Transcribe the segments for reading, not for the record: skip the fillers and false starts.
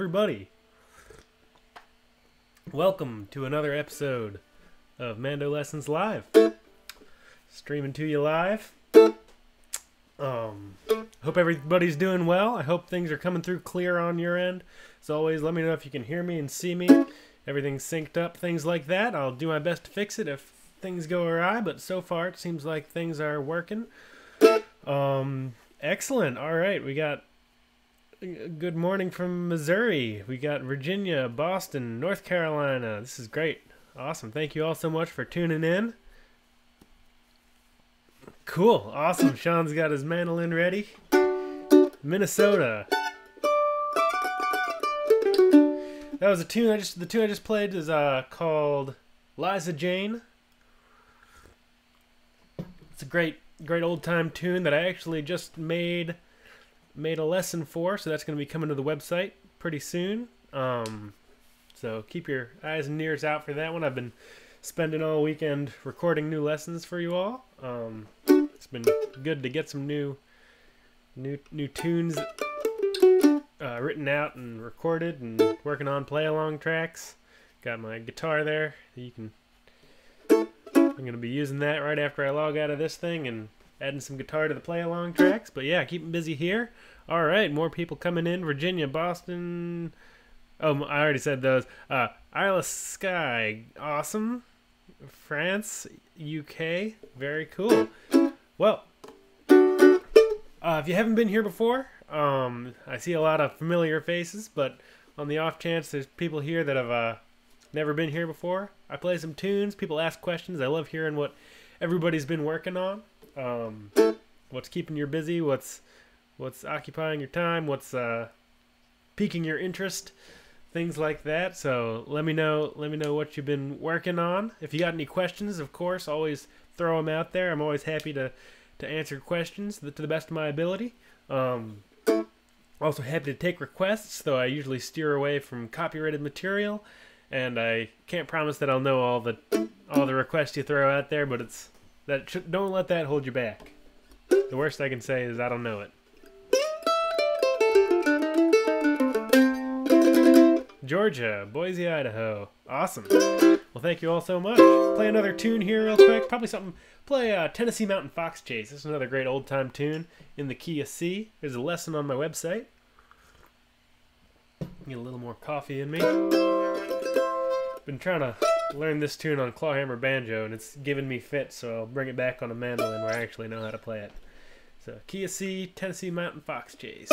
everybody. Welcome to another episode of MandoLessons Live. Streaming to you live. Hope everybody's doing well. I hope things are coming through clear on your end. As always, let me know if you can hear me and see me. Everything's synced up, things like that. I'll do my best to fix it if things go awry, but so far it seems like things are working. Excellent. All right, we got good morning from Missouri. We got Virginia, Boston, North Carolina. This is great. Awesome. Thank you all so much for tuning in. Cool. Awesome. Sean's got his mandolin ready. Minnesota. That was a tune the tune I just played is called Liza Jane. It's a great old time tune that I actually just made a lesson for, so that's going to be coming to the website pretty soon. So keep your eyes and ears out for that one. I've been spending all weekend recording new lessons for you all. It's been good to get some new tunes written out and recorded, and working on play-along tracks. Got my guitar there. I'm going to be using that right after I log out of this thing and adding some guitar to the play-along tracks. But yeah, keeping busy here. All right, more people coming in. Virginia, Boston. Oh, I already said those. Isle of Skye, awesome. France, UK, very cool. Well, if you haven't been here before, I see a lot of familiar faces, but on the off chance there's people here that have never been here before, I play some tunes, people ask questions. I love hearing what everybody's been working on. What's keeping you busy, what's occupying your time, what's piquing your interest, things like that. So let me know what you've been working on. If you got any questions, of course, always throw them out there. I'm always happy to answer questions to the best of my ability. Also happy to take requests, though I usually steer away from copyrighted material, and I can't promise that I'll know all the requests you throw out there, but don't let that hold you back. The worst I can say is I don't know it. Georgia, Boise, Idaho. Awesome. Well, thank you all so much. Play another tune here real quick. Probably something. Play Tennessee Mountain Fox Chase. This is another great old-time tune in the key of C. There's a lesson on my website. Get a little more coffee in me. Been trying to learn this tune on clawhammer banjo, and it's giving me fits, so I'll bring it back on a mandolin where I actually know how to play it. So, key of C, Tennessee Mountain Fox Chase.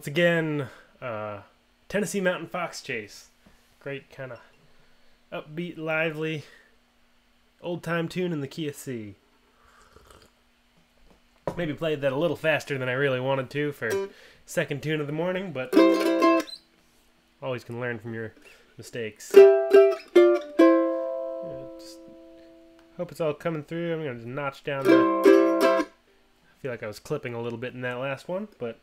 Once again, Tennessee Mountain Fox Chase. Great kind of upbeat, lively, old-time tune in the key of C. Maybe played that a little faster than I really wanted to for second tune of the morning, but always can learn from your mistakes. Just hope it's all coming through. I'm going to just notch down the... I feel like I was clipping a little bit in that last one, but...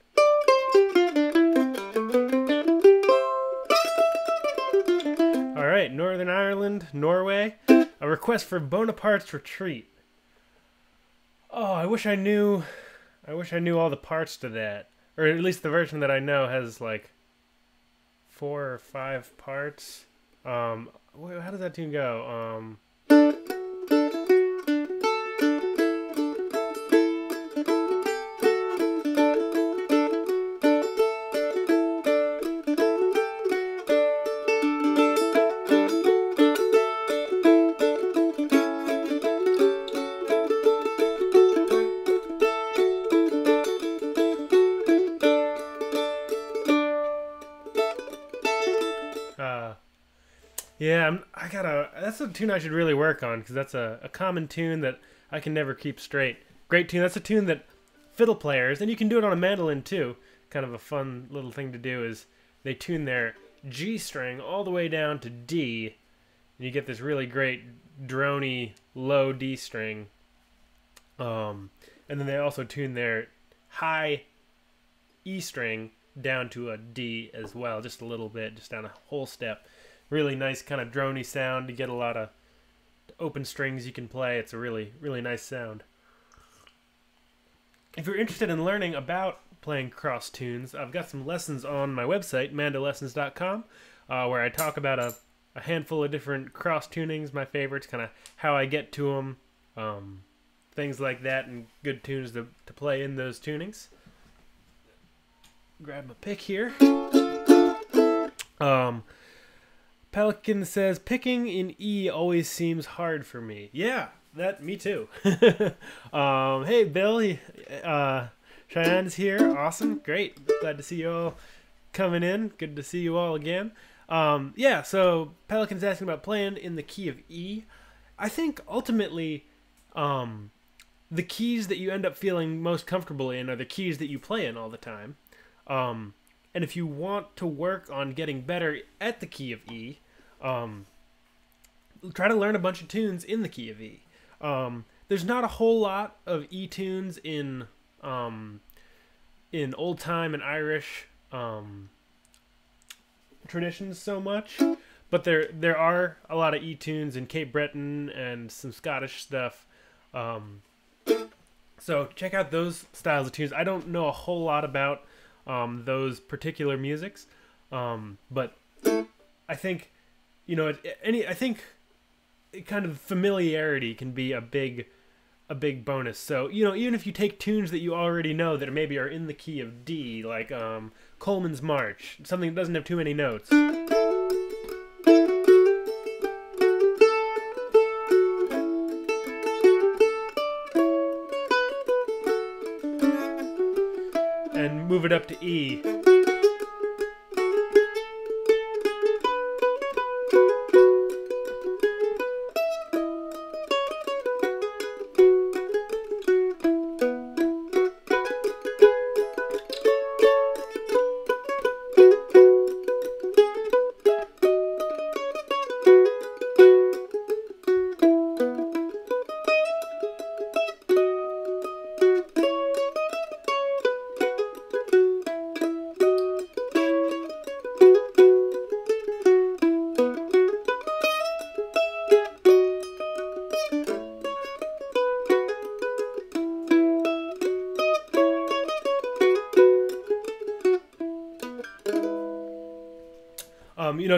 Alright, Northern Ireland, Norway. A request for Bonaparte's Retreat. Oh, I wish I knew all the parts to that. Or at least the version that I know has like 4 or 5 parts. How does that tune go? Yeah, that's a tune I should really work on, because that's a common tune that I can never keep straight. Great tune. That's a tune that fiddle players, and you can do it on a mandolin too. Kind of a fun little thing to do is they tune their G string all the way down to D, and you get this really great drony low D string. And then they also tune their high E string down to a D as well, just a little bit, just down a whole step. Really nice kind of drony sound. You get a lot of open strings you can play. It's a really, really nice sound. If you're interested in learning about playing cross tunes, I've got some lessons on my website, MandoLessons.com, where I talk about a handful of different cross tunings, my favorites, kind of how I get to them, things like that, and good tunes to play in those tunings. Grab my pick here. Pelican says, picking in E always seems hard for me. Yeah, me too. Hey, Bill, Cheyenne's here. Awesome, great. Glad to see you all coming in. Good to see you all again. Yeah, so Pelican's asking about playing in the key of E. I think ultimately, the keys that you end up feeling most comfortable in are the keys that you play in all the time. And if you want to work on getting better at the key of E, try to learn a bunch of tunes in the key of E. There's not a whole lot of E tunes in old time and Irish traditions so much, but there are a lot of E tunes in Cape Breton and some Scottish stuff. So check out those styles of tunes. I don't know a whole lot about those particular musics, but I think I think kind of familiarity can be a big bonus. So even if you take tunes that you already know that maybe are in the key of D, like Coleman's March, something that doesn't have too many notes. And move it up to E.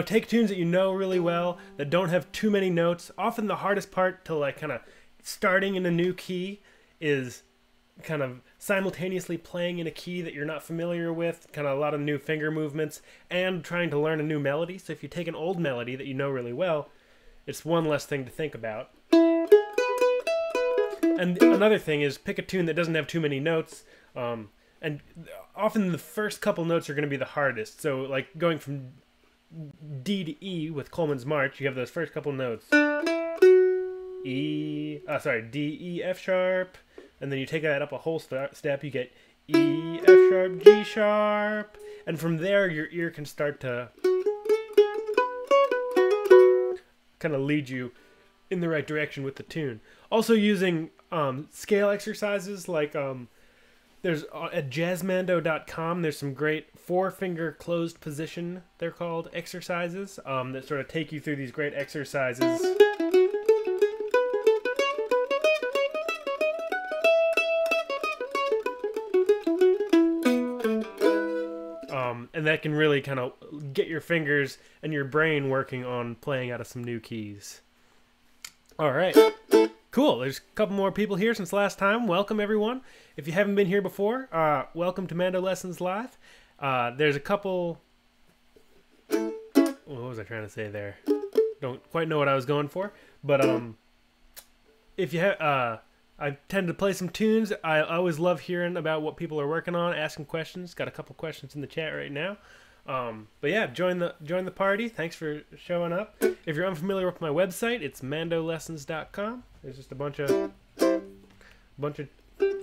Take tunes that you know really well, that don't have too many notes. Often the hardest part to kind of starting in a new key is kind of simultaneously playing in a key that you're not familiar with, kind of a lot of new finger movements, and trying to learn a new melody. So if you take an old melody that you know really well, it's one less thing to think about. And another thing is pick a tune that doesn't have too many notes. and often the first couple notes are going to be the hardest. So like going from D to E with Coleman's March, you have those first couple notes. D, E, F sharp, and then you take that up a whole step, you get E, F sharp, G sharp, and from there your ear can start to kind of lead you in the right direction with the tune. Also using scale exercises like there's at jazzmando.com, there's some great 4-finger closed position, they're called, exercises that sort of take you through these great exercises. And that can really kind of get your fingers and your brain working on playing out of some new keys. All right. Cool. There's a couple more people here since last time. Welcome, everyone. If you haven't been here before, welcome to MandoLessons Live. There's a couple... What was I trying to say there? Don't quite know what I was going for. But if you have... I tend to play some tunes. I always love hearing about what people are working on, asking questions. Got a couple questions in the chat right now. But yeah, join the party. Thanks for showing up. If you're unfamiliar with my website, it's MandoLessons.com. There's just a bunch of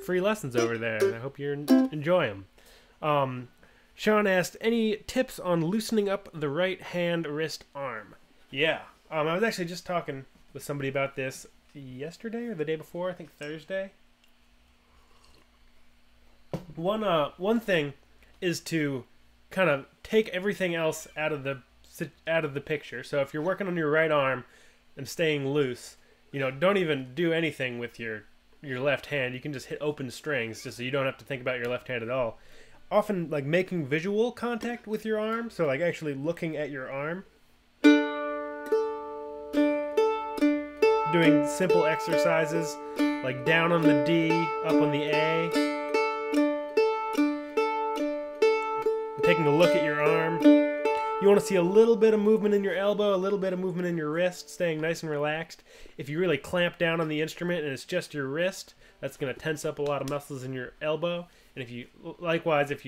free lessons over there, and I hope you enjoy them. Sean asked, any tips on loosening up the right hand, wrist, arm? Yeah, I was actually just talking with somebody about this yesterday or the day before, I think Thursday. One thing is to kind of take everything else out of the picture. So if you're working on your right arm and staying loose, don't even do anything with your left hand. You can just hit open strings just so you don't have to think about your left hand at all. Often like making visual contact with your arm, so like actually looking at your arm. Doing simple exercises like down on the D, up on the A. Taking a look at your arm. You want to see a little bit of movement in your elbow, a little bit of movement in your wrist, staying nice and relaxed. If you really clamp down on the instrument and it's just your wrist, that's going to tense up a lot of muscles in your elbow. And if you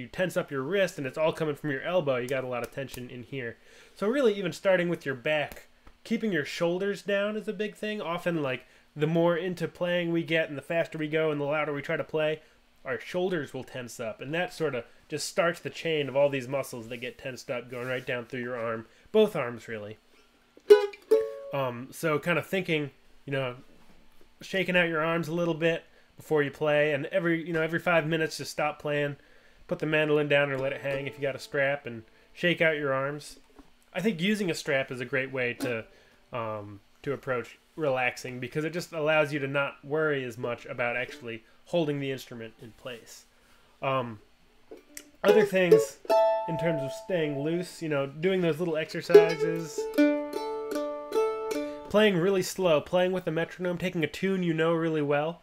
tense up your wrist and it's all coming from your elbow, you got a lot of tension in here. So really even starting with your back, keeping your shoulders down is a big thing. Often, like, the more into playing we get and the faster we go and the louder we try to play, our shoulders will tense up. And that sort of just starts the chain of all these muscles that get tensed up going right down through your arm. Both arms, really. So kind of thinking, shaking out your arms a little bit before you play. And every 5 minutes, just stop playing. Put the mandolin down or let it hang if you got a strap and shake out your arms. I think using a strap is a great way to approach relaxing because it just allows you to not worry as much about actually holding the instrument in place. Other things in terms of staying loose, doing those little exercises, playing really slow, playing with the metronome, taking a tune really well.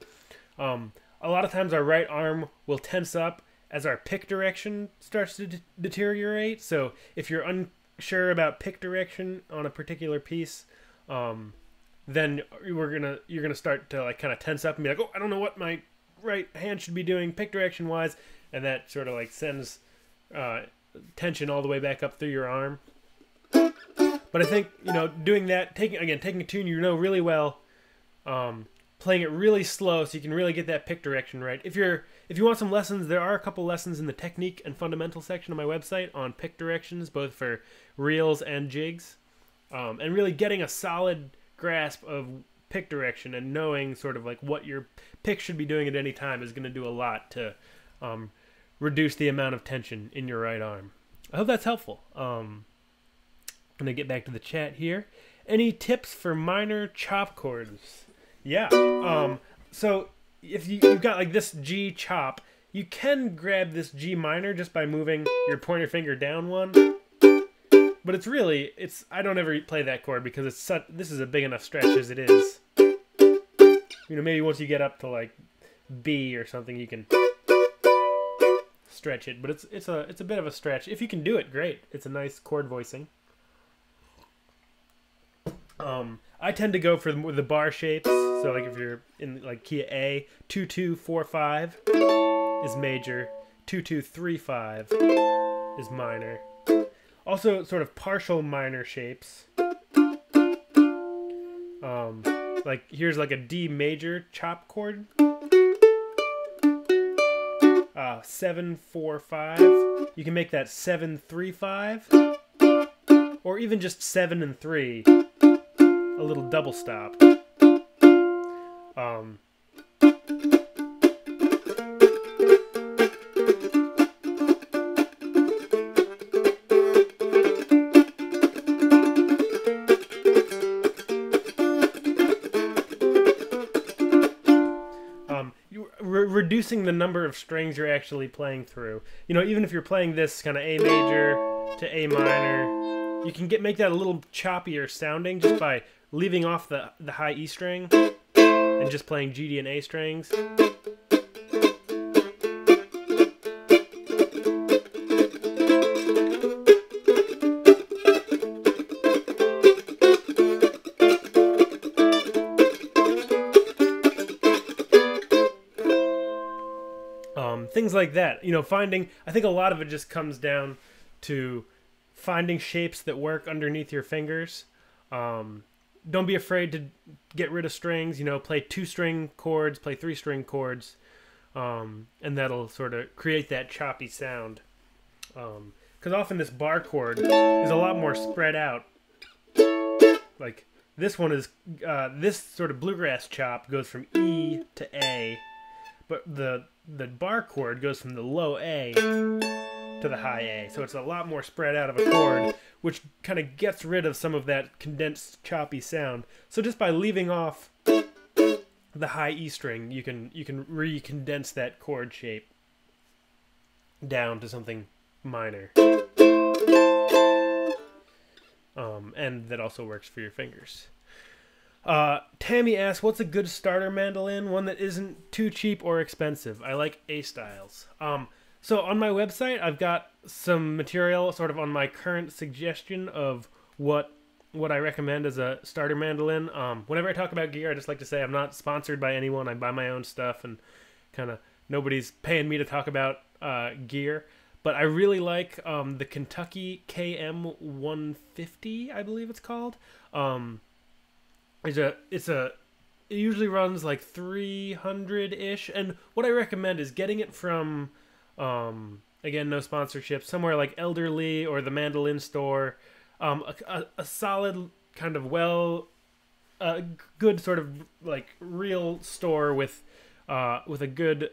A lot of times our right arm will tense up as our pick direction starts to deteriorate. So if you're unsure about pick direction on a particular piece, then you're gonna start to like kind of tense up and be like, oh, I don't know what my right hand should be doing pick direction wise, and that sort of like sends tension all the way back up through your arm. But I think doing that, taking a tune really well, playing it really slow so you can really get that pick direction right. If you want some lessons, there are a couple lessons in the technique and fundamental section of my website on pick directions, both for reels and jigs. And really getting a solid grasp of pick direction and knowing sort of like what your pick should be doing at any time is going to do a lot to reduce the amount of tension in your right arm. I hope that's helpful. I'm going to get back to the chat here. Any tips for minor chop chords? Yeah. So if you've got like this G chop, you can grab this G minor just by moving your pointer finger down one. But I don't ever play that chord because this is a big enough stretch as it is. Maybe once you get up to like B or something, you can stretch it. But it's a bit of a stretch. If you can do it, great. It's a nice chord voicing. I tend to go for the bar shapes. So like if you're in like key A, 2-2-4-5 is major. 2-2-3-5 is minor. Also, sort of partial minor shapes. Like here's like a D major chop chord. 7-4-5. You can make that 7-3-5, or even just 7 and 3. A little double stop. Reducing the number of strings you're actually playing through. You know, even if you're playing this kind of A major to A minor, you can make that a little choppier sounding just by leaving off the high E string and just playing G, D, and A strings. Things like that. You know, I think a lot of it just comes down to finding shapes that work underneath your fingers. Don't be afraid to get rid of strings. You know, play 2-string chords, play 3-string chords, and that'll sort of create that choppy sound. Because often this bar chord is a lot more spread out. Like this one is, this sort of bluegrass chop goes from E to A, but the bar chord goes from the low A to the high A. So it's a lot more spread out of a chord, which kind of gets rid of some of that condensed, choppy sound. So just by leaving off the high E string, you can re-condense that chord shape down to something minor. And that also works for your fingers. Tammy asks, what's a good starter mandolin? One that isn't too cheap or expensive. I like A styles. So on my website, I've got some material sort of on my current suggestion of what I recommend as a starter mandolin. Whenever I talk about gear, I just like to say I'm not sponsored by anyone. I buy my own stuff, and kind of nobody's paying me to talk about gear. But I really like the Kentucky KM150, I believe it's called. It usually runs like 300-ish, and what I recommend is getting it from, again, no sponsorship, somewhere like Elderly or the Mandolin Store, a solid kind of good sort of like real store with a good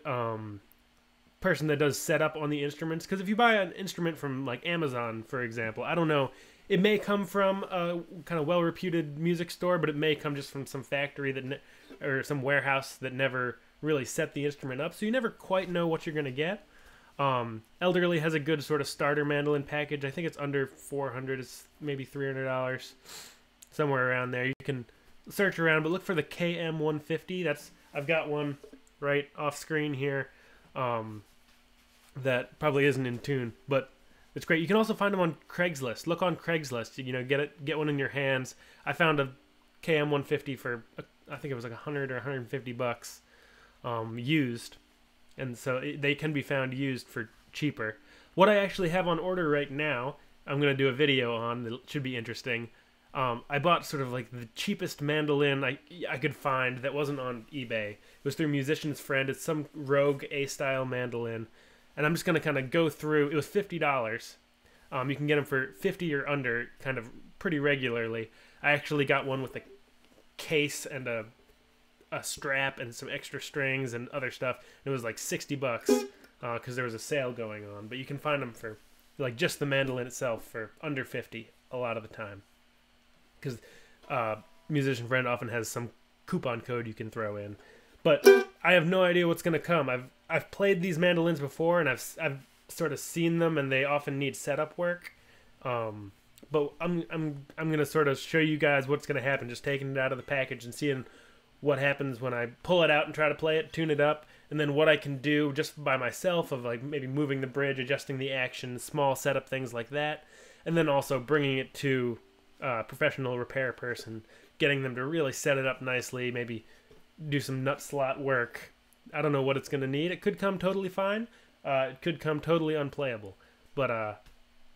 person that does setup on the instruments. Because if you buy an instrument from like Amazon, for example, I don't know. It may come from a kind of well-reputed music store, but it may come just from some factory or some warehouse that never really set the instrument up. So you never quite know what you're going to get. Elderly has a good sort of starter mandolin package. I think it's under $400. It's maybe $300, somewhere around there. You can search around, but look for the KM150. I've got one right off screen here that probably isn't in tune, but it's great. You can also find them on Craigslist. Look on Craigslist. You know, get one in your hands. I found a KM150 for I think it was like $100 or $150 used, and so they can be found used for cheaper. What I actually have on order right now, I'm gonna do a video on. That should be interesting. I bought sort of like the cheapest mandolin I could find that wasn't on eBay. It was through Musician's Friend. It's some Rogue A-style mandolin. And I'm just going to kind of go through. It was $50. You can get them for $50 or under kind of pretty regularly. I actually got one with a case and a strap and some extra strings and other stuff. It was like $60 because there was a sale going on. But you can find them for like just the mandolin itself for under $50 a lot of the time. Because Musician Friend often has some coupon code you can throw in. But I have no idea what's going to come. I've played these mandolins before, and I've sort of seen them, and they often need setup work. But I'm going to sort of show you guys what's going to happen, just taking it out of the package and seeing what happens when I pull it out and try to play it, tune it up, and then what I can do just by myself of like maybe moving the bridge, adjusting the action, small setup things like that, and then also bringing it to a professional repair person, getting them to really set it up nicely, maybe do some nut slot work. I don't know what it's going to need. It could come totally fine. it could come totally unplayable. But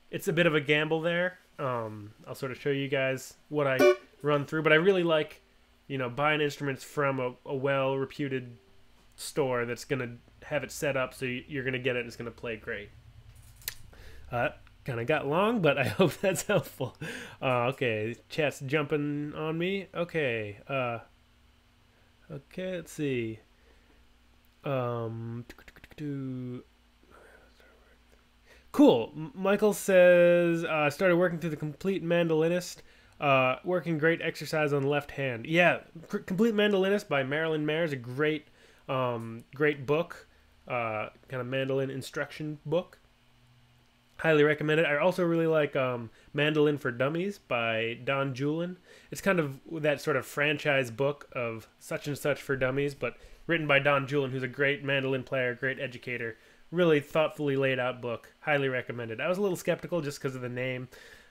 it's a bit of a gamble there. I'll sort of show you guys what I run through, but I really like, buying instruments from a well-reputed store that's going to have it set up so you're going to get it and it's going to play great. Kind of got long, but I hope that's helpful. Okay, chat's jumping on me. Okay, let's see. Cool. Michael says, started working through the Complete Mandolinist. Working great exercise on the left hand. Yeah, Complete Mandolinist by Marilyn Mayer is a great book. Kind of mandolin instruction book. Highly recommend it. I also really like Mandolin for Dummies by Don Julin. It's kind of that sort of franchise book of such and such for dummies, but written by Don Julin, who's a great mandolin player, great educator. Really thoughtfully laid out book. Highly recommended. I was a little skeptical just because of the name.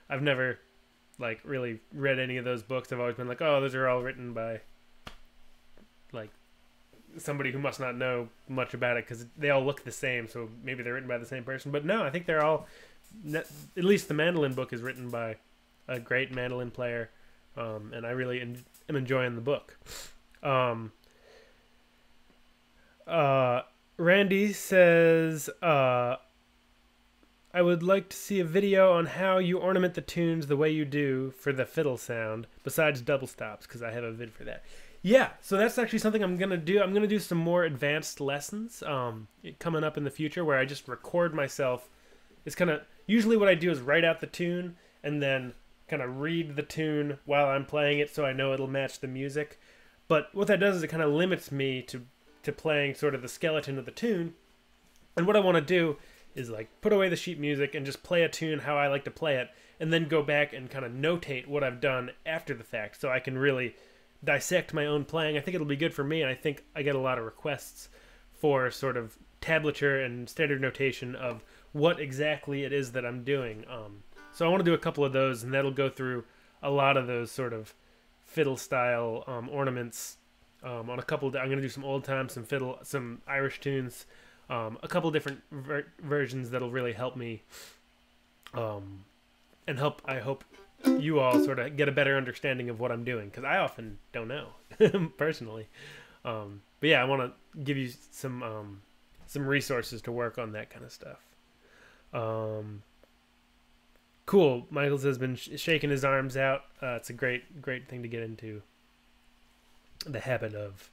I've never really read any of those books. I've always been like, oh, those are all written by somebody who must not know much about it because they all look the same, so maybe they're written by the same person. But no, I think they're all, at least the mandolin book is written by a great mandolin player, and I really am enjoying the book. Randy says, I would like to see a video on how you ornament the tunes the way you do for the fiddle sound, besides double stops, because I have a vid for that. Yeah, so that's actually something I'm going to do. I'm going to do some more advanced lessons coming up in the future where I just record myself. It's kind of, usually what I do is write out the tune and then kind of read the tune while I'm playing it so I know it'll match the music. But what that does is it kind of limits me to playing sort of the skeleton of the tune. And what I want to do is put away the sheet music and just play a tune how I like to play it, and then go back and kind of notate what I've done after the fact so I can really dissect my own playing. I think it'll be good for me, and I think I get a lot of requests for sort of tablature and standard notation of what exactly it is that I'm doing. So I want to do a couple of those, and that'll go through a lot of those sort of fiddle style ornaments. On a couple, I'm going to do some old time, some fiddle, some Irish tunes, a couple different versions that'll really help me, and help, I hope, you all sort of get a better understanding of what I'm doing, because I often don't know personally. But yeah, I want to give you some resources to work on that kind of stuff. Cool. Michaels has been shaking his arms out. It's a great thing to get into the habit of.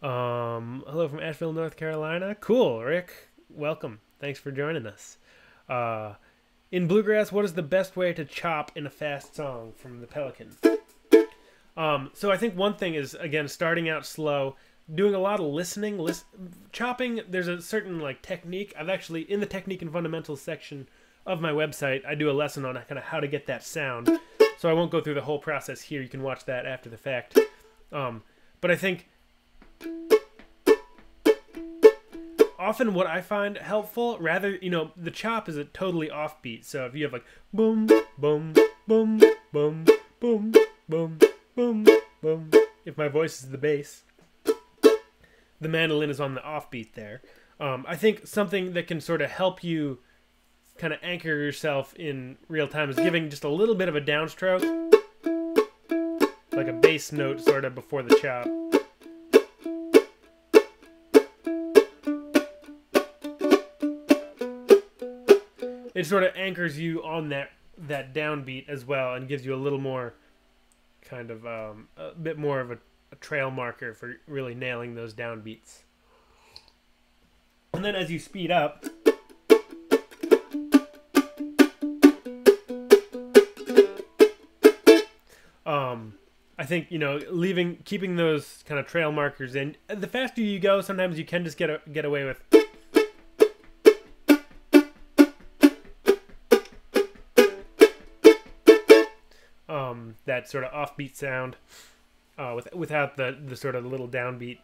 Hello from Asheville, North Carolina. Cool, Rick. Welcome. Thanks for joining us. In bluegrass, what is the best way to chop in a fast song? From the Pelican. So I think one thing is, again, starting out slow, doing a lot of listening. Chopping, there's a certain technique. I've actually, in the technique and fundamentals section of my website, I do a lesson on kind of how to get that sound. So I won't go through the whole process here. You can watch that after the fact. But I think often what I find helpful, rather, the chop is a totally offbeat. So if you have boom, boom, boom, boom, boom, boom, boom, boom. If my voice is the bass, the mandolin is on the offbeat there. I think something that can sort of help you kind of anchor yourself in real time is giving just a little bit of a downstroke, like a bass note sort of before the chop. It sort of anchors you on that downbeat as well, and gives you a little more kind of a bit more of a trail marker for really nailing those downbeats. And then as you speed up, I think, keeping those kind of trail markers in. The faster you go, sometimes you can just get away with that sort of offbeat sound without the sort of little downbeat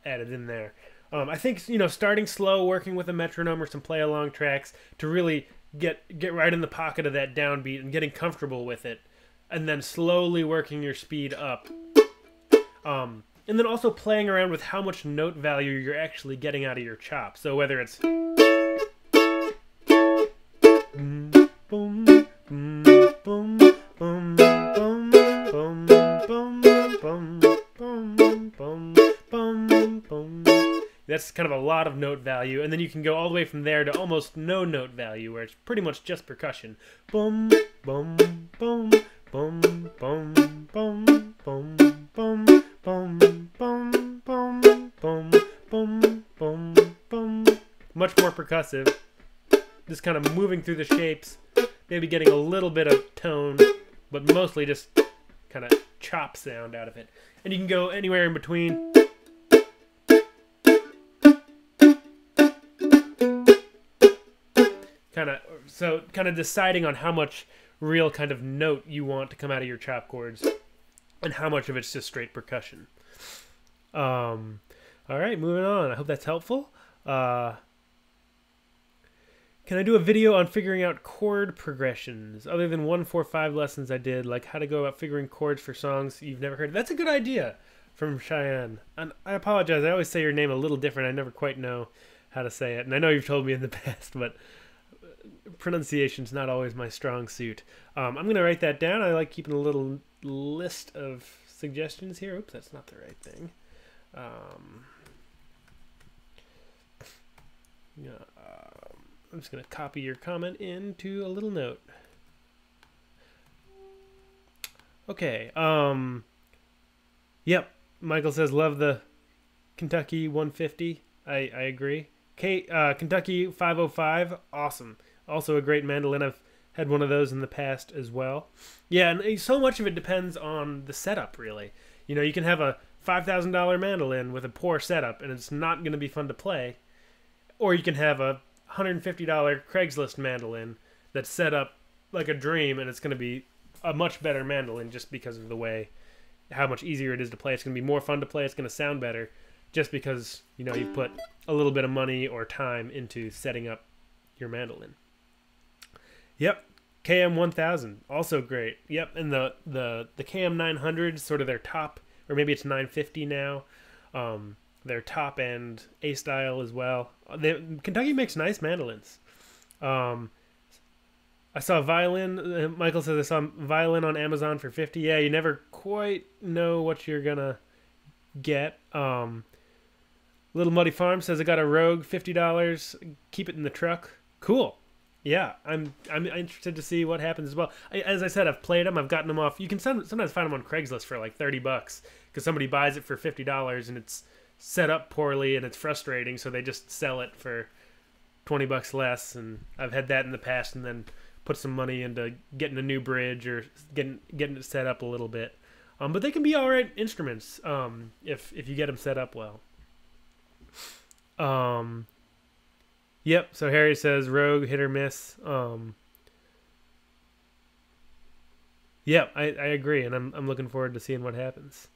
added in there. I think, starting slow, working with a metronome or some play-along tracks to really get right in the pocket of that downbeat and getting comfortable with it, and then slowly working your speed up. And then also playing around with how much note value you're actually getting out of your chop. So whether it's bum, bum, bum, bum, bum. That's kind of a lot of note value, and then you can go all the way from there to almost no note value, where it's pretty much just percussion. Bum, bum, bum, bum, bum, bum, bum, bum, bum, bum, bum, bum, bum, bum, bum. Much more percussive. Just kind of moving through the shapes, maybe getting a little bit of tone, but mostly just kind of chop sound out of it. And you can go anywhere in between. Kind of deciding on how much real kind of note you want to come out of your chop chords and how much of it's just straight percussion. All right, moving on. I hope that's helpful. Can I do a video on figuring out chord progressions other than 1-4-5 lessons I did, like how to go about figuring chords for songs you've never heard? That's a good idea from Cheyenne. And I apologize. I always say your name a little different. I never quite know how to say it. And I know you've told me in the past, but pronunciation's not always my strong suit. I'm going to write that down. I like keeping a little list of suggestions here. Oops, that's not the right thing. I'm just going to copy your comment into a little note. Okay. Yep. Michael says, love the Kentucky 150. I agree. Kentucky 505. Awesome. Also a great mandolin. I've had one of those in the past as well. Yeah, and so much of it depends on the setup, really. You know, you can have a $5,000 mandolin with a poor setup, and it's not going to be fun to play. Or you can have a $150 Craigslist mandolin that's set up like a dream, and it's going to be a much better mandolin just because of the way, how much easier it is to play. It's going to be more fun to play. It's going to sound better just because, you know, you've put a little bit of money or time into setting up your mandolin. Yep. KM 1000, also great. Yep, and the KM 900, sort of their top, or maybe it's 950 now. Their top end A style as well. Kentucky makes nice mandolins. I saw a violin. Michael says I saw a violin on Amazon for 50. Yeah, you never quite know what you're gonna get. Little Muddy Farm says I got a Rogue, $50. Keep it in the truck. Cool. Yeah, I'm interested to see what happens as well. As I said, I've played them. I've gotten them off. You can sometimes find them on Craigslist for like $30 because somebody buys it for $50 and it's set up poorly and it's frustrating, so they just sell it for $20 less. And I've had that in the past, and then put some money into getting a new bridge or getting it set up a little bit. But they can be all right instruments if you get them set up well. Yep, so Harry says Rogue, hit or miss. Yep, I agree, and I'm looking forward to seeing what happens.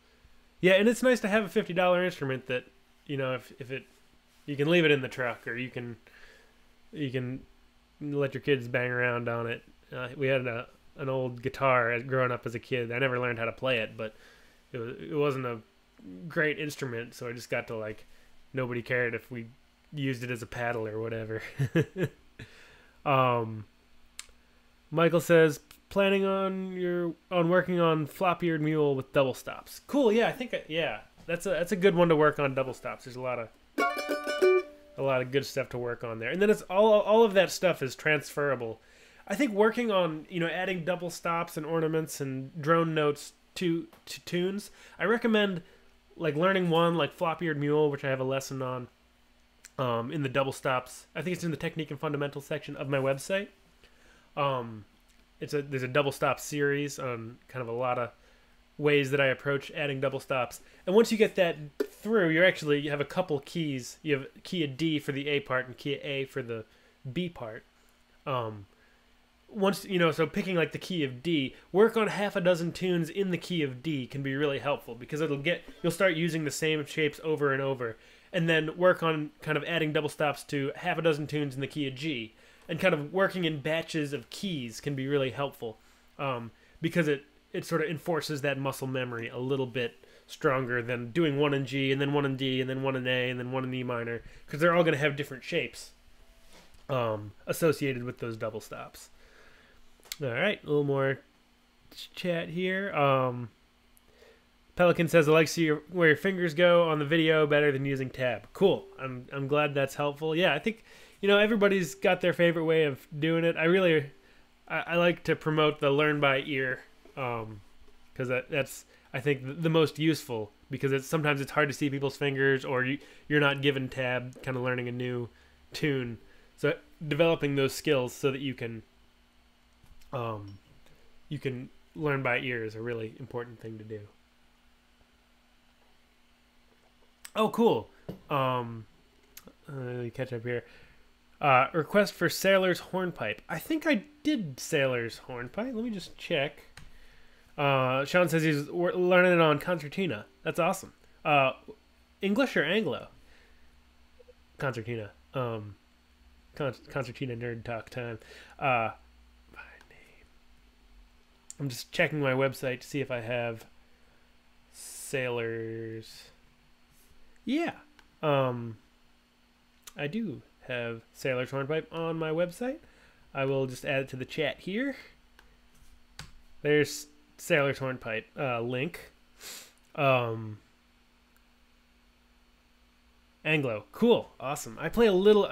Yeah, and it's nice to have a $50 instrument that, you know, if it, you can leave it in the truck, or you can let your kids bang around on it. We had an old guitar growing up as a kid. I never learned how to play it, but it wasn't a great instrument, so I just got to, like, nobody cared if we used it as a paddle or whatever. Michael says planning on working on flop-eared mule with double stops. Cool. Yeah, I think that's a good one to work on, double stops. There's a lot of good stuff to work on there, and then it's all of that stuff is transferable. I think working on, you know, adding double stops and ornaments and drone notes to tunes, I recommend like learning one like flop-eared mule, which I have a lesson on. In the double stops, I think it's in the technique and fundamental section of my website. There's a double stop series on kind of a lot of ways that I approach adding double stops. And once you get that through, you have a couple keys. You have key of D for the A part and key of A for the B part. Once, you know, so picking like the key of D, work on half a dozen tunes in the key of D can be really helpful, because you'll start using the same shapes over and over. And then work on kind of adding double stops to half a dozen tunes in the key of G. And kind of working in batches of keys can be really helpful, because it sort of enforces that muscle memory a little bit stronger than doing one in G and then one in D and then one in A and then one in E minor, because they're all going to have different shapes associated with those double stops. All right, a little more chat here. Pelican says, I like to see where your fingers go on the video better than using tab. Cool. I'm glad that's helpful. Yeah, I think, everybody's got their favorite way of doing it. I like to promote the learn by ear, because that's, I think, the most useful, because sometimes it's hard to see people's fingers, or you're not given tab, kind of learning a new tune. So developing those skills so that you can learn by ear is a really important thing to do. Oh, cool. Let me catch up here. Request for Sailor's Hornpipe. I think I did Sailor's Hornpipe. Let me just check. Sean says he's learning it on concertina. That's awesome. English or Anglo? Concertina. Concertina nerd talk time. My name. I'm just checking my website to see if I have Sailor's. Yeah. I do have Sailor's Hornpipe on my website. I will just add it to the chat here. There's Sailor's Hornpipe link. Anglo. Cool. Awesome. I play a little.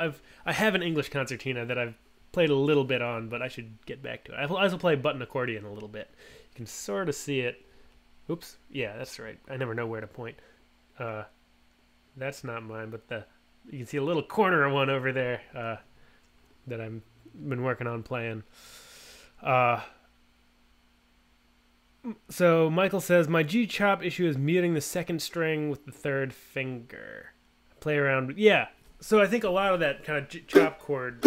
I have an English concertina that I've played a little bit on, but I should get back to it. I also play button accordion a little bit. You can sort of see it. Oops. Yeah, that's right. I never know where to point. That's not mine, but you can see a little corner one over there that I've been working on playing. So Michael says, my G chop issue is muting the second string with the third finger. Play around. Yeah. So I think a lot of that kind of chop chord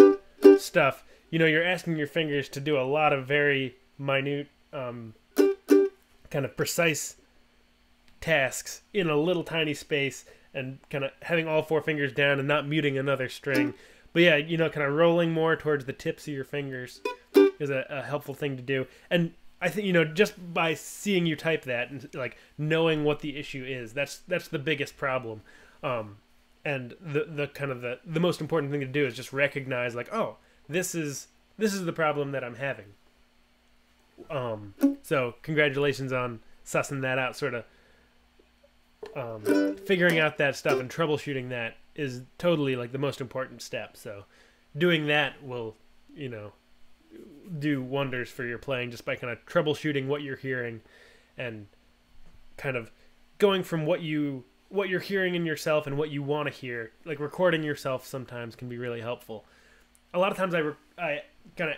stuff, you're asking your fingers to do a lot of very minute, kind of precise tasks in a little tiny space, and kind of having all four fingers down and not muting another string. But yeah, kind of rolling more towards the tips of your fingers is a helpful thing to do. And I think, just by seeing you type that and like knowing what the issue is, that's the biggest problem. And the kind of the most important thing to do is just recognize, like, oh, this is the problem that I'm having. So congratulations on sussing that out, sort of. Figuring out that stuff and troubleshooting that is totally like the most important step. So doing that will, do wonders for your playing, just by kind of troubleshooting what you're hearing and kind of going from what you're hearing in yourself and what you want to hear. Like recording yourself sometimes can be really helpful. A lot of times I kind of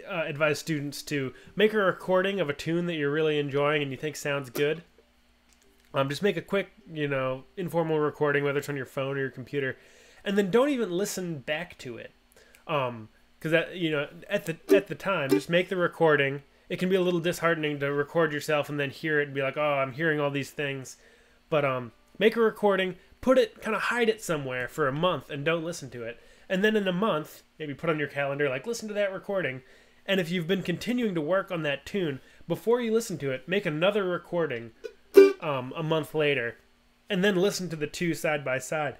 advise students to make a recording of a tune that you're really enjoying and you think sounds good. Just make a quick, informal recording, whether it's on your phone or your computer, and then don't even listen back to it. Because that, at the time, just make the recording. It can be a little disheartening to record yourself and then hear it and be like, oh, I'm hearing all these things. But make a recording, kind of hide it somewhere for a month and don't listen to it. And then in a month, maybe put on your calendar, like, listen to that recording. And if you've been continuing to work on that tune, before you listen to it, make another recording a month later, and then listen to the two side by side,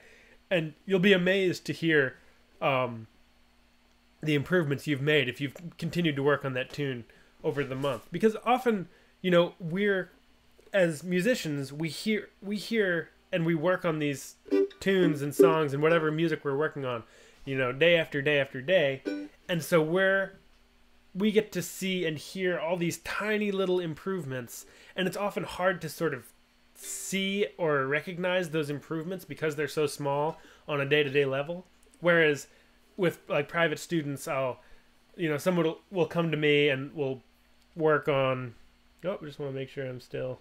and you'll be amazed to hear the improvements you've made if you've continued to work on that tune over the month. Because often, we're, as musicians, we hear and we work on these tunes and songs and whatever music we're working on, day after day after day, and so we get to see and hear all these tiny little improvements, and it's often hard to sort of see or recognize those improvements because they're so small on a day-to-day level. Whereas with like private students, someone will come to me and will work on, I just want to make sure I'm still,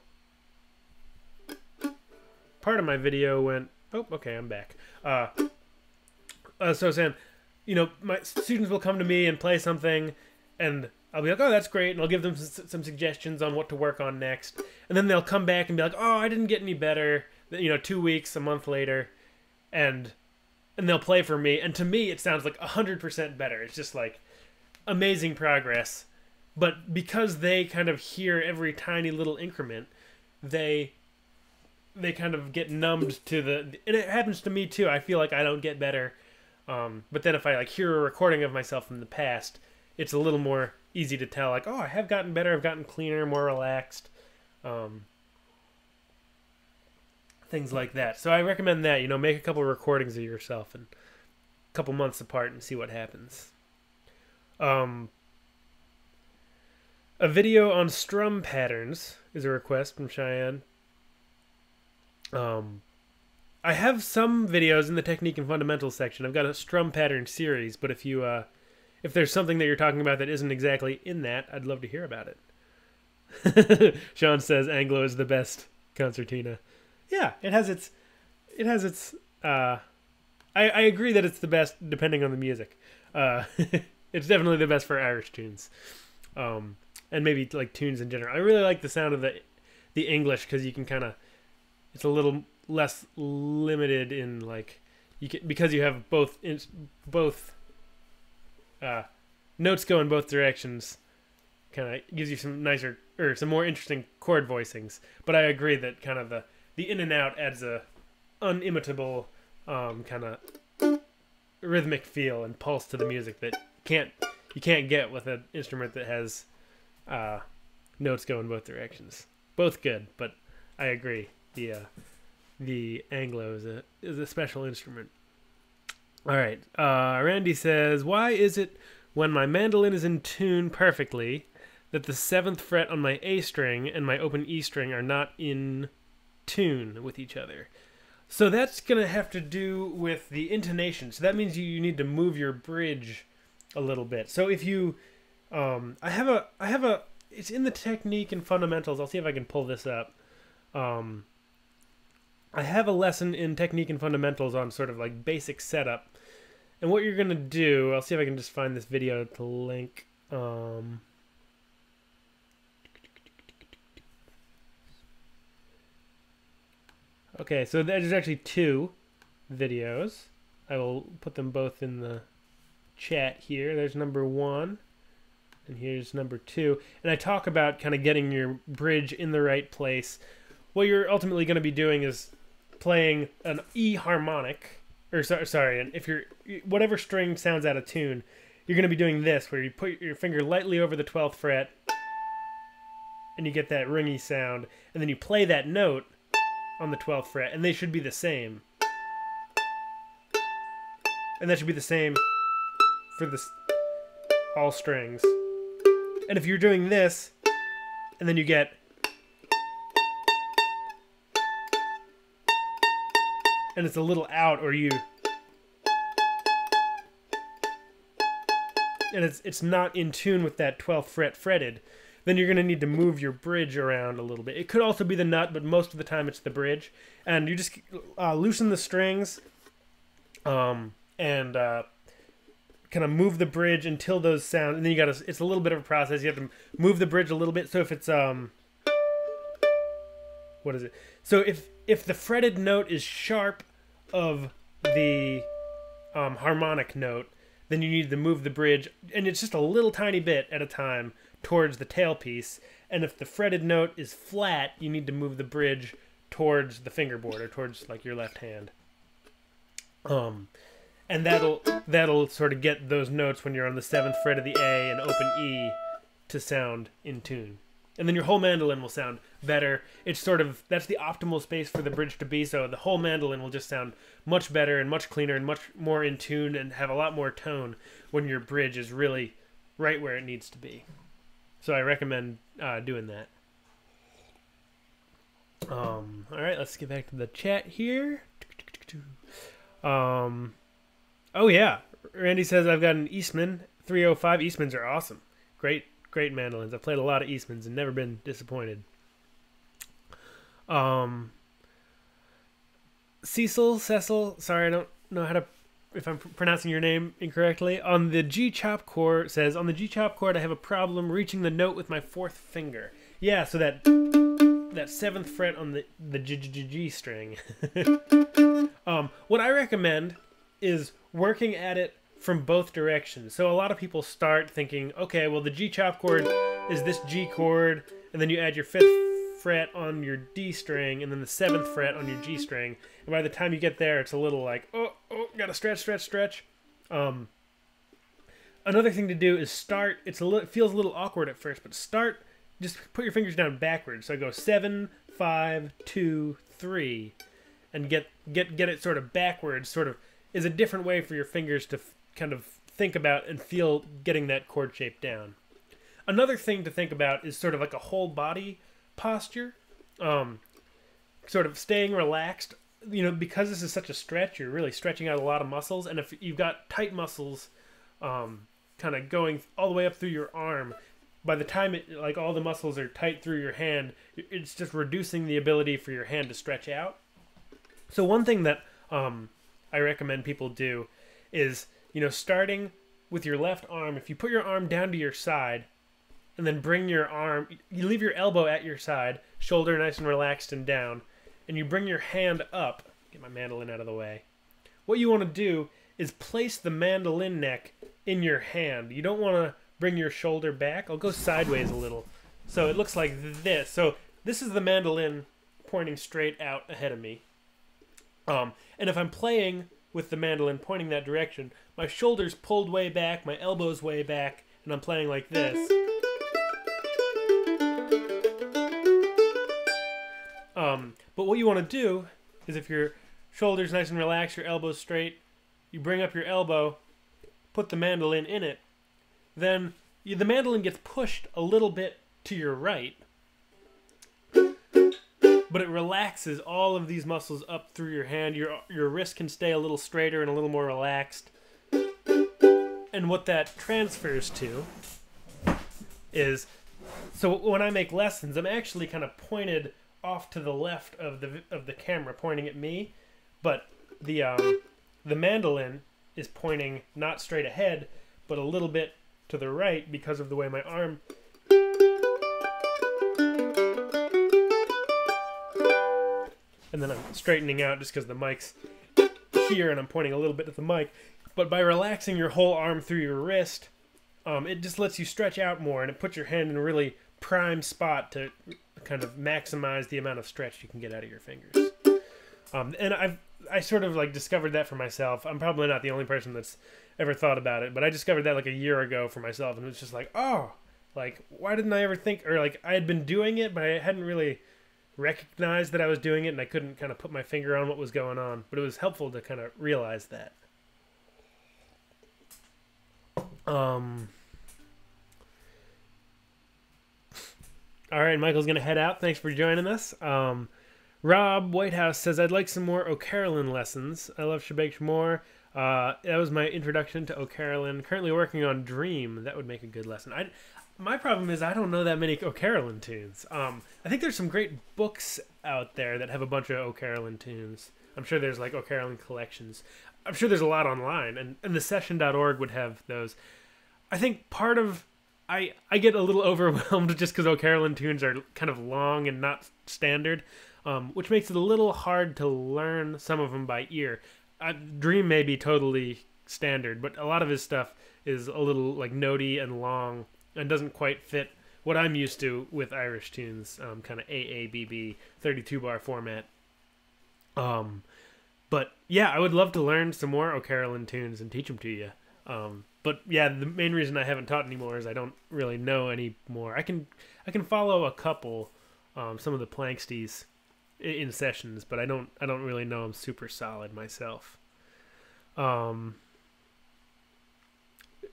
part of my video went, okay, I'm back. So Sam, my students will come to me and play something, and I'll be like, oh, that's great, and I'll give them some suggestions on what to work on next. And then they'll come back and be like, oh, I didn't get any better, 2 weeks, a month later, and they'll play for me. And to me, it sounds like 100% better. It's just like amazing progress. But because they kind of hear every tiny little increment, they kind of get numbed to and it happens to me too. I feel like I don't get better. But then if I like hear a recording of myself from the past, it's a little more easy to tell, like, oh, I have gotten better, I've gotten cleaner, more relaxed. things like that. So I recommend that, you know, make a couple of recordings of yourself and a couple months apart and see what happens. A video on strum patterns is a request from Cheyenne. I have some videos in the technique and fundamentals section. I've got a strum pattern series, but if you if there's something that you're talking about that isn't exactly in that, I'd love to hear about it. Sean says Anglo is the best concertina. Yeah, it has its I agree that it's the best depending on the music. It's definitely the best for Irish tunes. And maybe like tunes in general. I really like the sound of the English because you can kind of, it's a little less limited in like because you have both notes go in both directions. Kind of gives you some nicer or some more interesting chord voicings. But I agree that kind of the in and out adds a unimitable kind of rhythmic feel and pulse to the music that you can't get with an instrument that has notes go in both directions. Both good, but I agree. The Anglo is a special instrument. All right. Randy says, why is it when my mandolin is in tune perfectly that the 7th fret on my A string and my open E string are not in tune with each other? So that's going to have to do with the intonation. So that means you need to move your bridge a little bit. So if you I have a it's in the technique and fundamentals. I'll see if I can pull this up. I have a lesson in technique and fundamentals on sort of like basic setup. And what you're going to do, I'll see if I can just find this video to link. Okay, so there's actually 2 videos. I will put them both in the chat here. There's number 1. And here's number 2. And I talk about kind of getting your bridge in the right place. What you're ultimately going to be doing is playing an E harmonic. Or sorry, and if whatever string sounds out of tune, you're going to be doing this, where you put your finger lightly over the 12th fret, and you get that ringy sound, and then you play that note on the 12th fret, and they should be the same. And that should be the same for all strings. And if you're doing this, and then you get, and it's a little out, or and it's not in tune with that 12th fret fretted, then you're going to need to move your bridge around a little bit. It could also be the nut, but most of the time it's the bridge. And you just loosen the strings and kind of move the bridge until those sound, and then you got to, it's a little bit of a process. You have to move the bridge a little bit. So if it's what is it? So if the fretted note is sharp of the harmonic note, then you need to move the bridge, and it's just a little tiny bit at a time towards the tailpiece. And if the fretted note is flat, you need to move the bridge towards the fingerboard, or towards like your left hand. And that'll sort of get those notes when you're on the 7th fret of the A and open E to sound in tune. And then your whole mandolin will sound better. It's sort of, that's the optimal space for the bridge to be, so the whole mandolin will just sound much better and much cleaner and much more in tune and have a lot more tone when your bridge is really right where it needs to be. So I recommend doing that. All right, let's get back to the chat here. Oh yeah, Randy says I've got an Eastman 305. Eastmans are awesome. Great mandolins. I've played a lot of Eastmans and never been disappointed. Cecil, sorry, I don't know if I'm pronouncing your name incorrectly. On the G chop chord, says, on the G chop chord I have a problem reaching the note with my 4th finger. Yeah, so that 7th fret on the G string. What I recommend is working at it from both directions. So a lot of people start thinking, okay, well the G chop chord is this G chord, and then you add your 5th fret on your D string, and then the 7th fret on your G string. And by the time you get there, it's a little like, oh, gotta stretch. Another thing to do is start. It feels a little awkward at first, but just put your fingers down backwards. So I go 7, 5, 2, 3. and get it sort of backwards sort of is a different way for your fingers to kind of think about and feel getting that chord shape down. Another thing to think about is sort of like a whole body posture, sort of staying relaxed. You know, because this is such a stretch, you're really stretching out a lot of muscles, and if you've got tight muscles kind of going all the way up through your arm, by the time like all the muscles are tight through your hand, it's just reducing the ability for your hand to stretch out. So one thing that I recommend people do is, you know, starting with your left arm, if you put your arm down to your side and then bring your arm, you leave your elbow at your side, shoulder nice and relaxed and down, and you bring your hand up, get my mandolin out of the way. What you want to do is place the mandolin neck in your hand. You don't want to bring your shoulder back. I'll go sideways a little. So it looks like this. So this is the mandolin pointing straight out ahead of me. And if I'm playing with the mandolin pointing that direction, my shoulder's pulled way back, my elbow's way back, and I'm playing like this. But what you want to do is, if your shoulder's nice and relaxed, your elbow's straight, you bring up your elbow, put the mandolin in it, then the mandolin gets pushed a little bit to your right, but it relaxes all of these muscles up through your hand. Your wrist can stay a little straighter and a little more relaxed. And what that transfers to is, so when I make lessons, I'm actually kind of pointed off to the left of the camera, pointing at me, but the mandolin is pointing not straight ahead, but a little bit to the right because of the way my arm. And then I'm straightening out just because the mic's here and I'm pointing a little bit at the mic. But by relaxing your whole arm through your wrist, it just lets you stretch out more, and it puts your hand in a really prime spot to kind of maximize the amount of stretch you can get out of your fingers. And I sort of like discovered that for myself. I'm probably not the only person that's ever thought about it, but I discovered that like a year ago for myself, and it was just like, oh, like, why didn't I ever think, or like, I had been doing it, but I hadn't really recognized that I was doing it, and I couldn't kind of put my finger on what was going on, but it was helpful to kind of realize that. All right, Michael's going to head out. Thanks for joining us. Rob Whitehouse says, I'd like some more O'Carolyn lessons. I love Shebake Shmore. That was my introduction to O'Carolyn. Currently working on Dream. That would make a good lesson. My problem is I don't know that many O'Carolyn tunes. I think there's some great books out there that have a bunch of O'Carolyn tunes. I'm sure there's like O'Carolyn collections. I'm sure there's a lot online, and the session.org would have those. I think part of... I get a little overwhelmed just because O'Carolyn tunes are kind of long and not standard, which makes it a little hard to learn some of them by ear. Dream may be totally standard, but a lot of his stuff is a little like notey and long and doesn't quite fit what I'm used to with Irish tunes, kind of AABB 32-bar format. But yeah, I would love to learn some more O'Carolyn tunes and teach them to you. But yeah, the main reason I haven't taught anymore is I don't really know any more. I can follow a couple, some of the Planksties in sessions, but I don't really know them super solid myself. So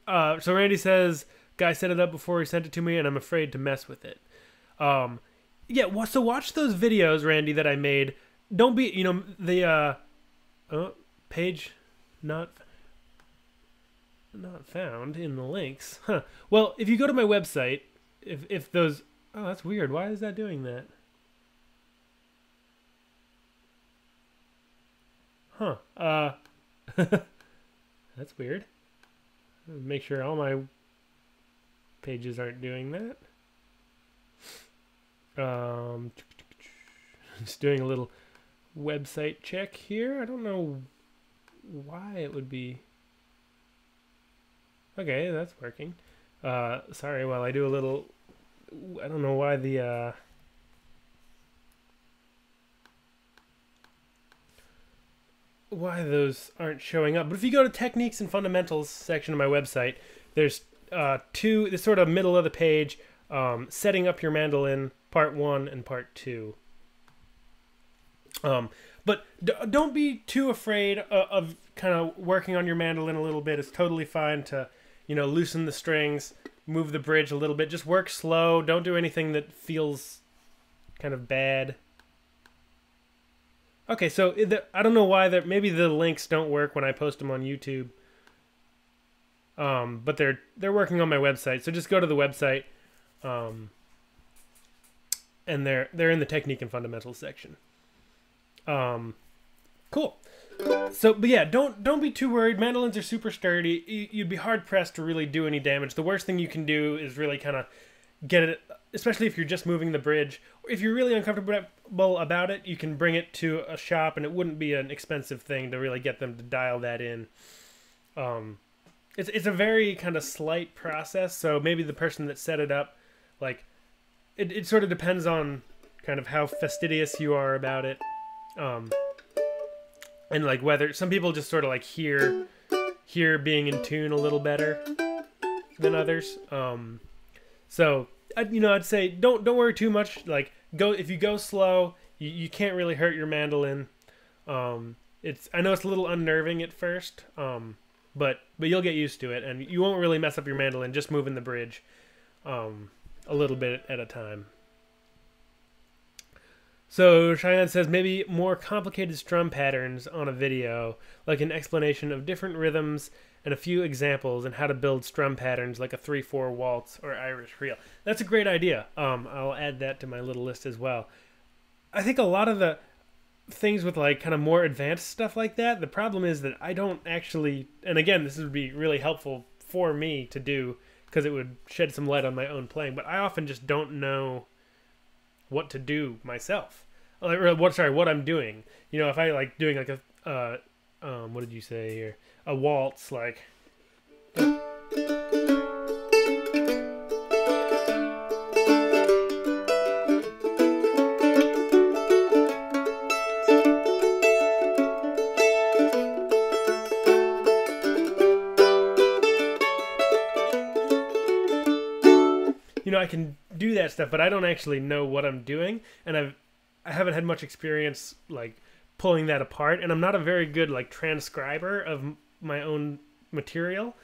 Randy says, guy set it up before he sent it to me, and I'm afraid to mess with it. Yeah, so watch those videos, Randy, that I made. Don't be, the page not found in the links. Huh. Well, if you go to my website, if those... Oh, that's weird. Why is that doing that? Huh. That's weird. Make sure all my pages aren't doing that. Just doing a little website check here. I don't know why it would be... Okay, that's working. Sorry, while I do a little... I don't know why the... why those aren't showing up. But if you go to Techniques and Fundamentals section of my website, there's the sort of middle of the page, setting up your mandolin, part 1 and part 2. But don't be too afraid of kind of working on your mandolin a little bit. It's totally fine to, loosen the strings, move the bridge a little bit. Just work slow. Don't do anything that feels kind of bad. Okay, so I don't know why maybe the links don't work when I post them on YouTube. But they're working on my website, so just go to the website, and they're in the technique and fundamentals section. Cool. So, but yeah, don't be too worried. Mandolins are super sturdy. You'd be hard pressed to really do any damage. The worst thing you can do is really kind of get it, especially if you're just moving the bridge. Or if you're really uncomfortable about it, you can bring it to a shop, and it wouldn't be an expensive thing to really get them to dial that in. It's a very kind of slight process, so maybe the person that set it up, like, it sort of depends on kind of how fastidious you are about it. And like whether some people just sort of like hear being in tune a little better than others. So I'd say don't worry too much. Like if you go slow, you can't really hurt your mandolin. I know it's a little unnerving at first, but you'll get used to it, and you won't really mess up your mandolin just moving the bridge a little bit at a time. So Cheyenne says maybe more complicated strum patterns on a video, like an explanation of different rhythms and a few examples and how to build strum patterns like a 3/4 waltz or Irish reel. That's a great idea. I'll add that to my little list as well. I think a lot of the things with like kind of more advanced stuff like that, the problem is that I don't actually, and again, this would be really helpful for me to do because it would shed some light on my own playing, but I often just don't know what to do myself. What I'm doing. If I like doing like a what did you say here? A waltz, like. I can do that stuff, but I don't actually know what I'm doing, and I haven't had much experience like pulling that apart, and I'm not a very good like transcriber of my own material,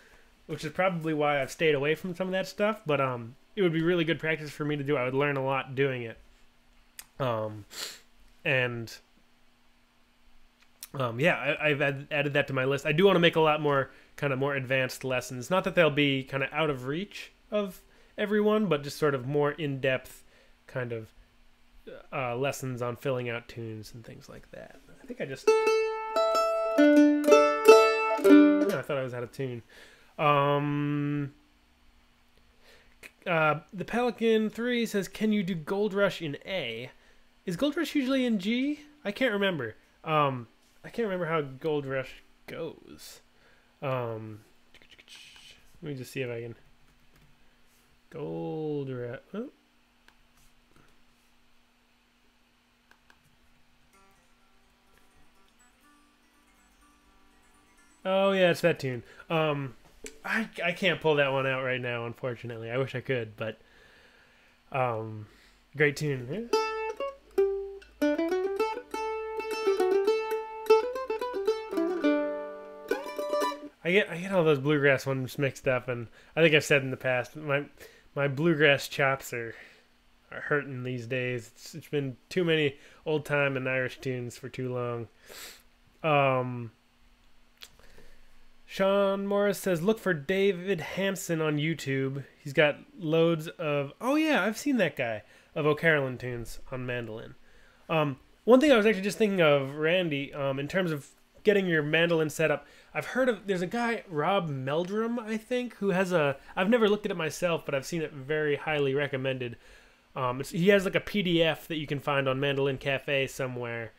which is probably why I've stayed away from some of that stuff. But it would be really good practice for me to do. I would learn a lot doing it. Yeah, I've added that to my list. I do want to make a lot more kind of more advanced lessons. Not that they'll be kind of out of reach of everyone, but just sort of more in-depth kind of lessons on filling out tunes and things like that. I think I just... No, I thought I was out of tune. The Pelican 3 says, can you do Gold Rush in A? Is Gold Rush usually in G? I can't remember. I can't remember how Gold Rush goes. Let me just see if I can... Gold Rush... Oh yeah, it's that tune. I can't pull that one out right now, unfortunately. I wish I could, but great tune. I get all those bluegrass ones mixed up, and I think I've said in the past my bluegrass chops are hurting these days. It's been too many old time and Irish tunes for too long. Sean Morris says, look for David Hansen on YouTube. He's got loads of... Oh, yeah, I've seen that guy. Of O'Carolan tunes on mandolin. One thing I was actually just thinking of, Randy, in terms of getting your mandolin set up, I've heard of... There's a guy, Rob Meldrum, I think, who has a... I've never looked at it myself, but I've seen it very highly recommended. He has like a PDF that you can find on Mandolin Cafe somewhere.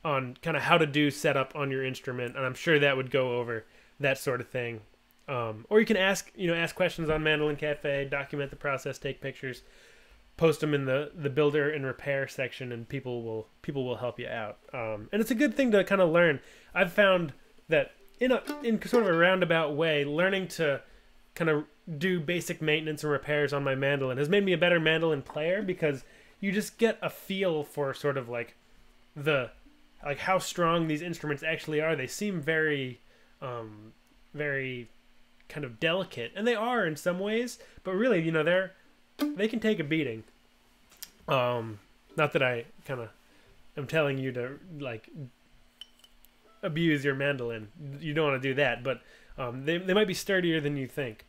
On kind of how to do setup on your instrument, and I'm sure that would go over that sort of thing. Or you can ask questions on Mandolin Cafe, document the process, take pictures, post them in the builder and repair section, and people will help you out. And it's a good thing to kind of learn. I've found that in sort of a roundabout way, learning to kind of do basic maintenance and repairs on my mandolin has made me a better mandolin player, because you just get a feel for sort of like the like how strong these instruments actually are. They seem very very kind of delicate, and they are in some ways, but really, you know, they can take a beating. Not that I kind of am telling you to like abuse your mandolin. You don't want to do that, but they might be sturdier than you think.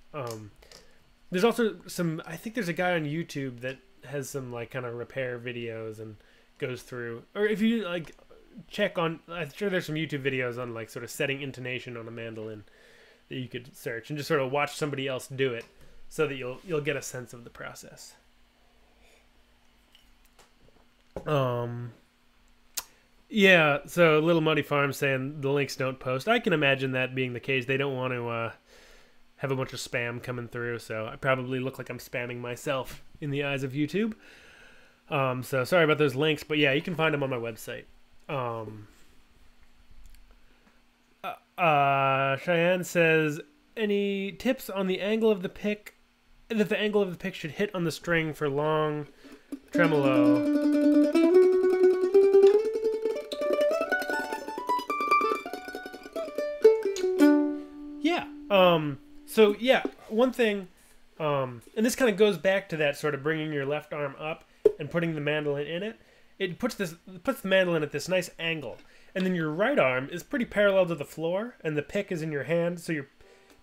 There's also some, I think there's a guy on YouTube that has some like kind of repair videos and goes through, or if you like check on, I'm sure there's some YouTube videos on like sort of setting intonation on a mandolin that you could search and just sort of watch somebody else do it so that you'll get a sense of the process. Yeah, so Little Muddy Farm saying the links don't post. I can imagine that being the case. They don't want to have a bunch of spam coming through, so I probably look like I'm spamming myself in the eyes of YouTube. So sorry about those links, but yeah, you can find them on my website. Cheyenne says, any tips on the angle of the pick, that the angle of the pick should hit on the string for long tremolo? Yeah. So yeah, one thing, and this kind of goes back to that sort of bringing your left arm up and putting the mandolin in it. It puts the mandolin at this nice angle, and then your right arm is pretty parallel to the floor, and the pick is in your hand. So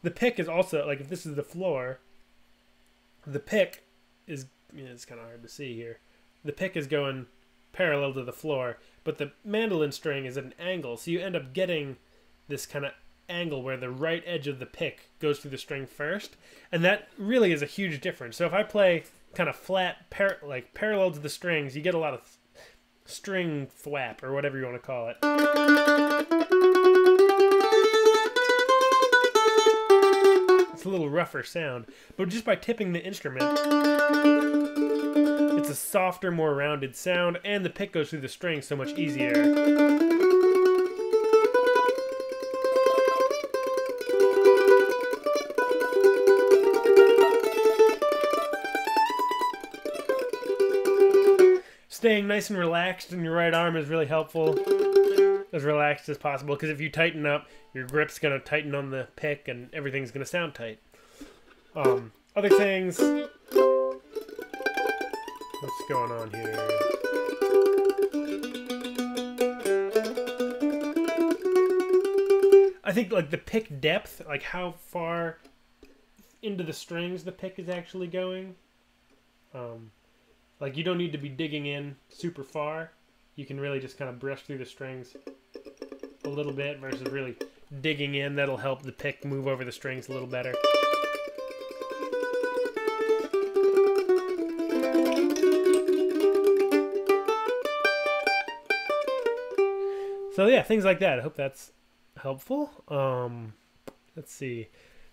the pick is also, like, if this is the floor, the pick is, it's kind of hard to see here. The pick is going parallel to the floor, but the mandolin string is at an angle, so you end up getting this kind of angle where the right edge of the pick goes through the string first, and that really is a huge difference. So if I play kind of flat, like parallel to the strings, you get a lot of string thwap, or whatever you want to call it. It's a little rougher sound, but just by tipping the instrument, it's a softer, more rounded sound, and the pick goes through the string so much easier. Staying nice and relaxed in your right arm is really helpful. As relaxed as possible, because if you tighten up, your grip's going to tighten on the pick and everything's going to sound tight. Other things... What's going on here? I think like the pick depth, like how far into the strings the pick is actually going. Like, you don't need to be digging in super far. You can really just kind of brush through the strings a little bit versus really digging in. That'll help the pick move over the strings a little better. So yeah, things like that. I hope that's helpful. Let's see.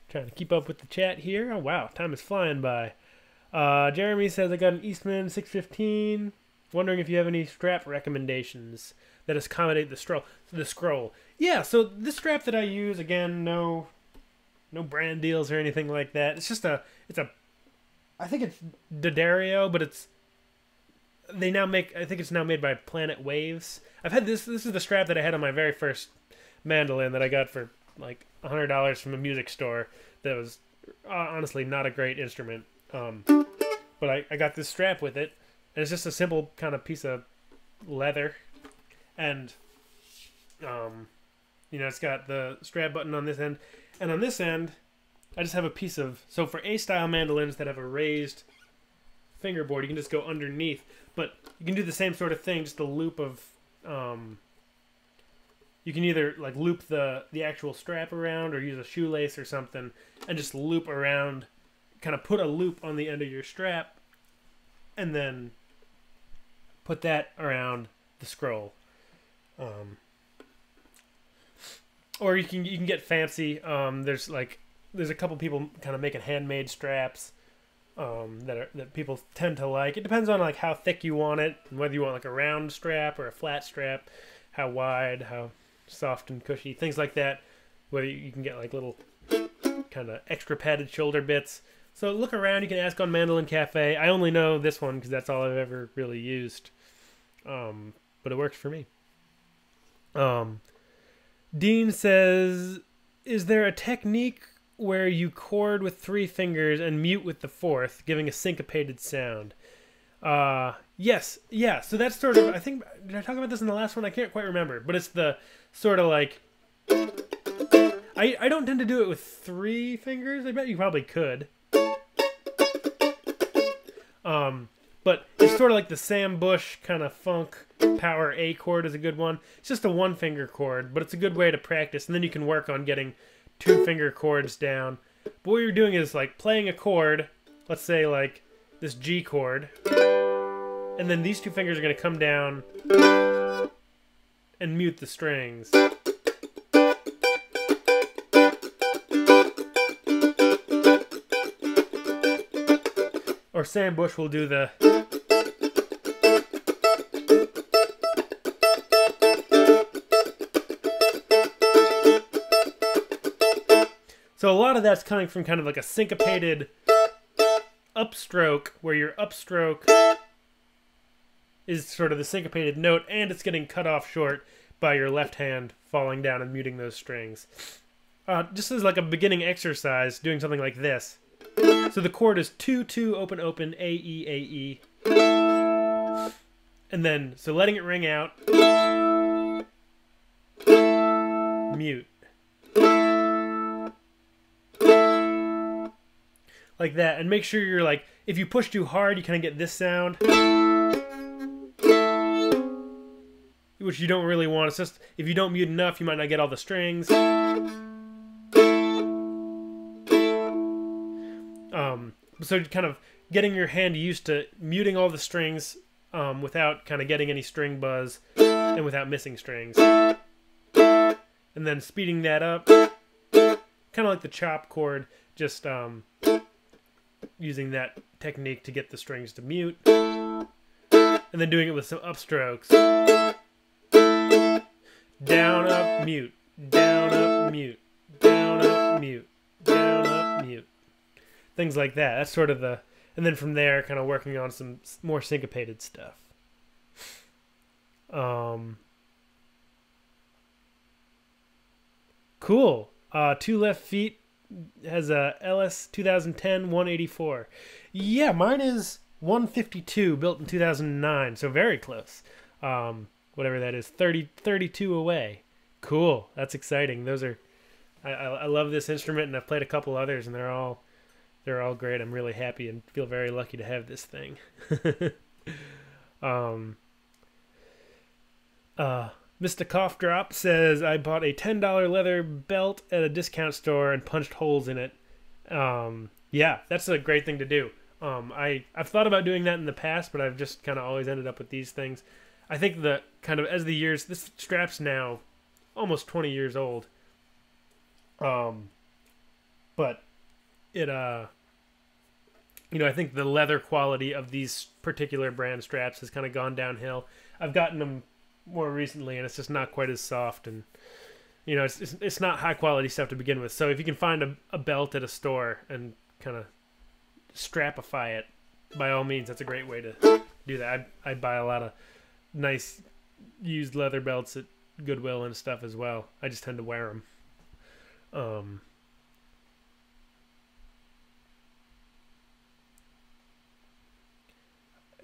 Trying to keep up with the chat here. Oh wow, time is flying by. Jeremy says, I got an Eastman 615. Wondering if you have any strap recommendations that accommodate the scroll. Yeah, so this strap that I use, again, no brand deals or anything like that. It's just I think it's D'Addario, but I think it's now made by Planet Waves. I've had this is the strap that I had on my very first mandolin that I got for like $100 from a music store. That was honestly not a great instrument. But I got this strap with it, and it's just a simple kind of piece of leather, and it's got the strap button on this end, and on this end I just have a piece of, so for A-style mandolins that have a raised fingerboard, you can just go underneath, but you can do the same sort of thing, just a loop of you can either like loop the actual strap around or use a shoelace or something and just loop around, kind of put a loop on the end of your strap, and then put that around the scroll. Or you can get fancy. There's a couple people kind of making handmade straps that people tend to like. It depends on like how thick you want it, and whether you want like a round strap or a flat strap, how wide, how soft and cushy, things like that. Whether you can get like little kind of extra padded shoulder bits. So look around. You can ask on Mandolin Cafe. I only know this one because that's all I've ever really used. But it works for me. Um, Dean says, is there a technique where you chord with 3 fingers and mute with the 4th, giving a syncopated sound? Yes. Yeah, so that's sort of, I think, did I talk about this in the last one? I can't quite remember, but it's the sort of like, I don't tend to do it with 3 fingers. I bet you probably could. But it's sort of like the Sam Bush kind of funk power A chord is a good one. It's just a 1-finger chord, but it's a good way to practice, and then you can work on getting 2-finger chords down. But what you're doing is like playing a chord, let's say like this G chord, and then these 2 fingers are going to come down and mute the strings. Or Sam Bush will do the... So a lot of that's coming from kind of like a syncopated upstroke, where your upstroke is sort of the syncopated note, and it's getting cut off short by your left hand falling down and muting those strings. Just as like a beginning exercise, doing something like this. So the chord is 2-2 open open A E A E, and then so letting it ring out, mute, like that, and make sure you're like, if you push too hard, you kind of get this sound, which you don't really want. It's just if you don't mute enough, you might not get all the strings. So kind of getting your hand used to muting all the strings without kind of getting any string buzz and without missing strings. And then speeding that up, kind of like the chop chord, just using that technique to get the strings to mute. And then doing it with some upstrokes. Down, up, mute. Down, up, mute. Down, up, mute. Down, up, mute. Things like that. That's sort of the... And then from there, kind of working on some more syncopated stuff. Cool. 2 Left Feet has a LS 2010 184. Yeah, mine is 152, built in 2009, so very close. Whatever that is, 32 away. Cool. That's exciting. Those are... I love this instrument, and I've played a couple others, and they're all great. I'm really happy and feel very lucky to have this thing. Mr. Cough Drop says, I bought a $10 leather belt at a discount store and punched holes in it. Yeah, that's a great thing to do. I've thought about doing that in the past, but I've just kind of always ended up with these things. I think that kind of as the years, this strap's now almost 20 years old. But it, you know, I think the leather quality of these particular brand straps has kind of gone downhill. I've gotten them more recently, and it's just not quite as soft, and you know, it's not high quality stuff to begin with. So if you can find a belt at a store and kind of strapify it, by all means, that's a great way to do that. I buy a lot of nice used leather belts at Goodwill and stuff as well. I just tend to wear them.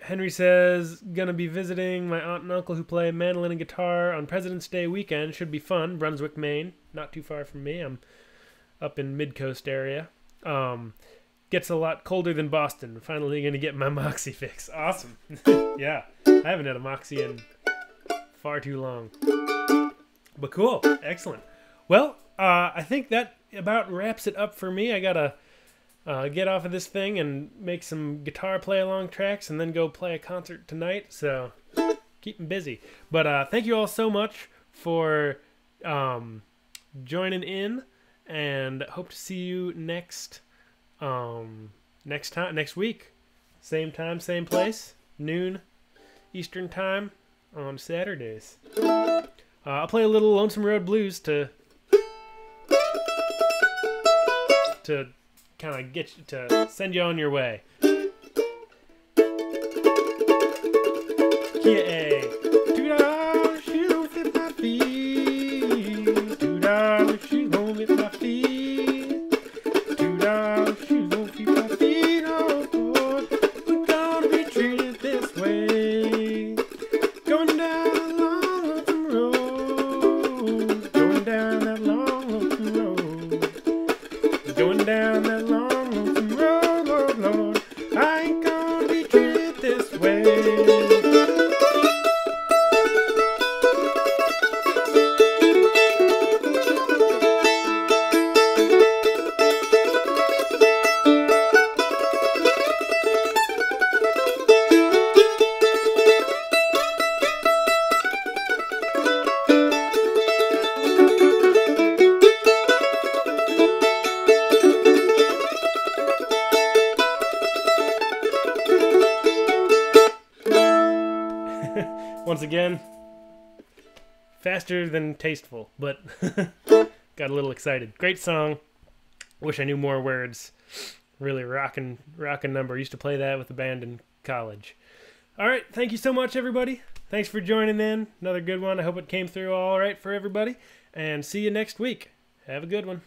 Henry says, gonna be visiting my aunt and uncle who play mandolin and guitar on President's Day weekend. Should be fun. Brunswick, Maine. Not too far from me. I'm up in Mid-Coast area. Gets a lot colder than Boston. Finally gonna get my Moxie fix. Awesome. Yeah. I haven't had a Moxie in far too long. But cool. Excellent. Well, I think that about wraps it up for me. I gotta get off of this thing and make some guitar play-along tracks and then go play a concert tonight. So keep me busy. But thank you all so much for joining in, and hope to see you next week. Same time, same place, noon Eastern time on Saturdays. I'll play a little Lonesome Road Blues to kind of get you to send you on your way. Kia, $2 shoe fit my feet. Once again, faster than tasteful, but got a little excited. Great song. Wish I knew more words. Really rockin' number. Used to play that with the band in college. All right, thank you so much, everybody. Thanks for joining in. Another good one. I hope it came through all right for everybody. And see you next week. Have a good one.